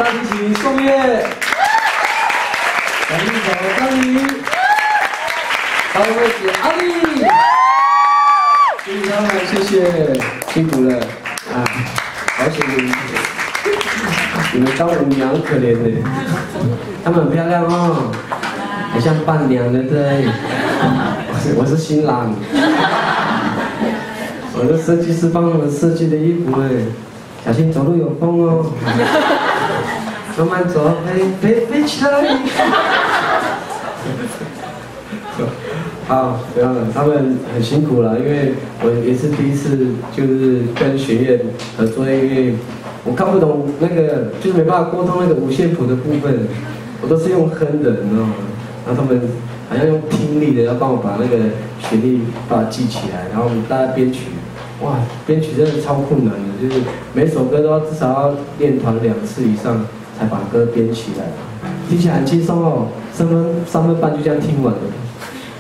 大提琴宋月，小提手张宇，高位子阿丽，谢谢他们，谢谢，辛苦了啊，好辛苦，你们当舞娘可怜的，她们很漂亮哦，很像伴娘的对，我是新郎。我的设计师帮我们设计的衣服哎，小心走路有风哦，慢慢走，飞起来。好，不要了，他们很辛苦了，因为我也是第一次就是跟学院合作，因为我看不懂那个，就是没办法沟通那个五线谱的部分，我都是用哼的，你知道吗？然后他们好像用听力的要帮我把那个旋律把它记起来，然后我们大家编曲。哇，编曲真的超困难的，就是每首歌都要至少要练团2次以上才把歌编起来，听起来很轻松哦，3分半就这样听完了，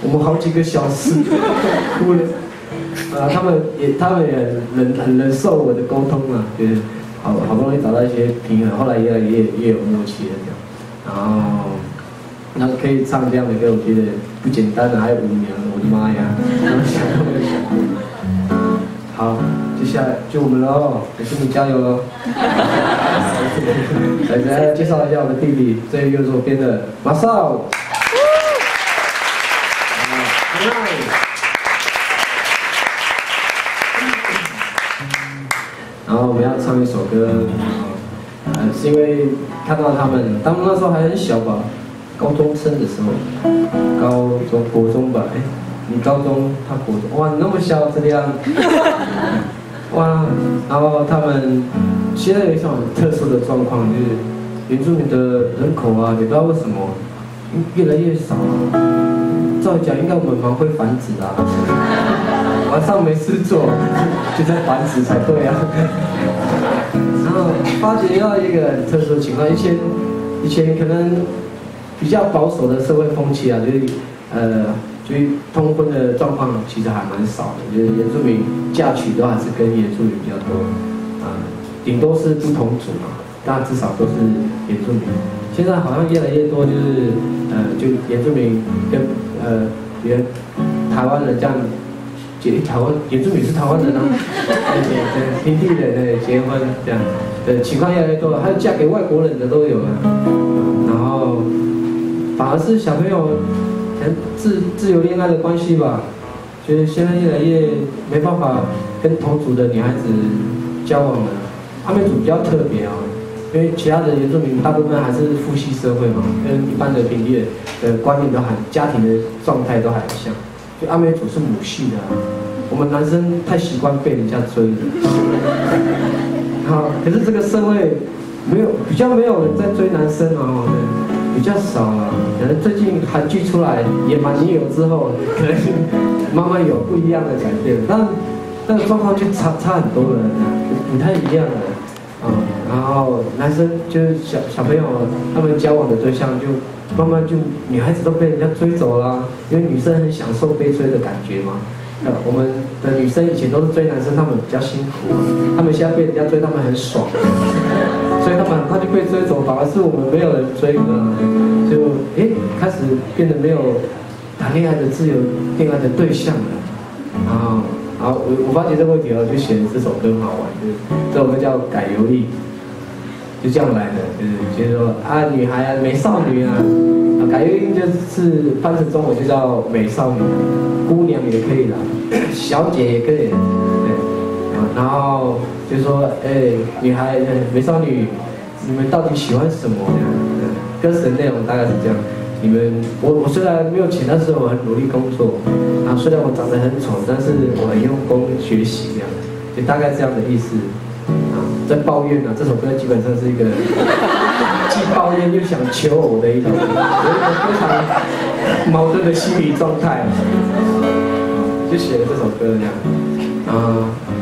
我们好几个小时哭了，他们也很忍受我的沟通啊，就是好不容易找到一些平衡，后来也有默契了这样，然后可以唱这样的歌，我觉得不简单的，还有舞娘，我的妈呀！好，接下来就我们了哦，给兄弟加油喽！来介绍一下我的弟弟，最右手边的马少。然后我们要唱一首歌，是因为看到他们那时候还很小吧，高中生的时候，国中吧，哎。你高中，他国中，哇，你那么小这样，哇，然后他们现在有一种很特殊的状况，就是原住民的人口啊，也不知道为什么越来越少啊。照理讲，应该我们蛮会繁殖啊，晚上没事做就在繁殖才对啊。然后发觉到一个很特殊的情况，以前可能比较保守的社会风气啊，就是通婚的状况其实还蛮少的，就是原住民嫁娶都还是跟原住民比较多，顶多是不同族嘛，但至少都是原住民。现在好像越来越多，就是就原住民跟台湾人这样原住民是台湾人啊，对，平地人结婚这样的情况越来越多，还有嫁给外国人的都有了，然后反而是小朋友。自由恋爱的关系吧，就是现在越来越没办法跟同族的女孩子交往了。阿美族比较特别啊，因为其他的原住民大部分还是父系社会嘛，跟一般的平地的观念都还家庭的状态都还很像。就阿美族是母系的啊，我们男生太习惯被人家追了。好，可是这个社会比较没有人在追男生啊，比较少了，可能最近韩剧出来《野蛮女友》之后，可能慢慢有不一样的改变，但那个状况就差很多了，不太一样了，然后男生就是小朋友他们交往的对象就慢慢就女孩子都被人家追走了，因为女生很享受被追的感觉嘛。我们的女生以前都是追男生，他们比较辛苦，他们现在被人家追，他们很爽。所以他们很快就被追走，反而是我们没有人追了，就开始变得没有谈恋爱的自由恋爱的对象了。然后我发觉这个问题哦，就写了这首歌很好玩，就是这首歌叫《改游艺》，就这样来的，就是说啊，女孩啊，美少女啊，改游艺就是翻成中文就叫美少女，姑娘也可以啦，小姐也可以，对，然后。就说，女孩，美少女，你们到底喜欢什么呢？歌词的内容大概是这样。我虽然没有钱，但是我很努力工作。虽然我长得很丑，但是我很用功学习，这样，就大概这样的意思。在抱怨这首歌基本上是一个既抱怨又想求偶的一种，有一个非常矛盾的心理状态。就写了这首歌这样。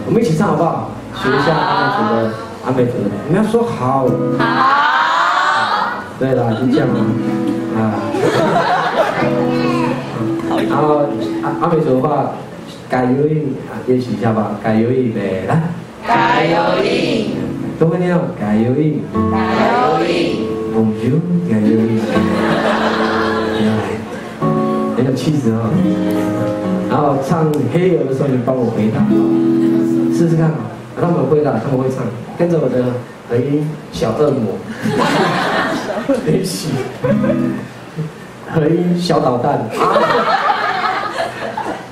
我们一起唱好不好？学一下阿美族的，你们要说好。好。对啦，就这样啊。然后阿美族的话，改游艺练习一下吧，改游艺呗，来。改游艺。都会念，改游艺。改游艺。呦，加油！很有气质哦。然后唱黑油的时候，你帮我回答，试试看啊。他们会的，他们会唱，跟着我的和音小恶魔练习，和音小导弹。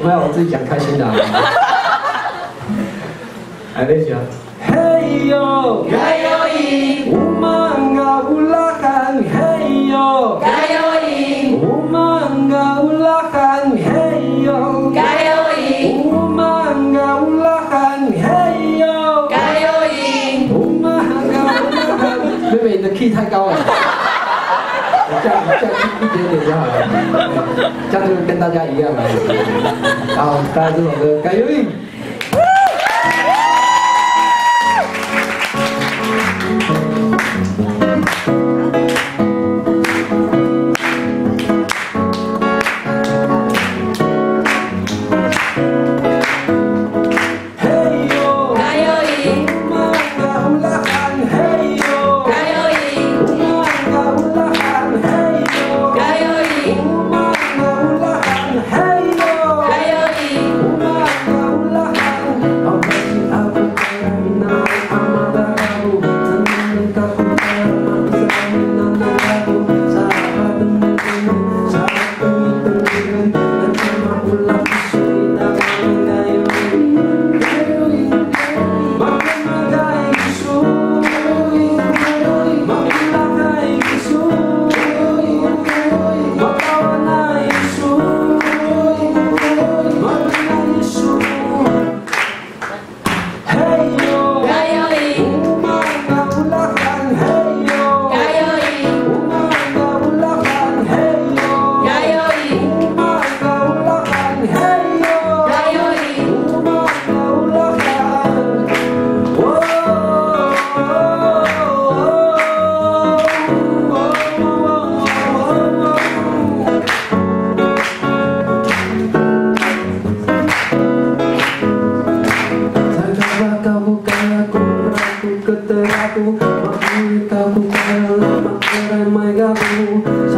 没有，我自己讲开心的。来练习啊。嘿呦，加油音！ Umanga ulakan hey yo， 加油音！ Umanga ulakan hey yo， 加油音！ Umanga ulakan hey yo， 加油音！ Umanga ulakan， 妹妹你的 key 太高了，降一点点就好了，这样就跟大家一样了。好，大家这首歌加油音。 Aku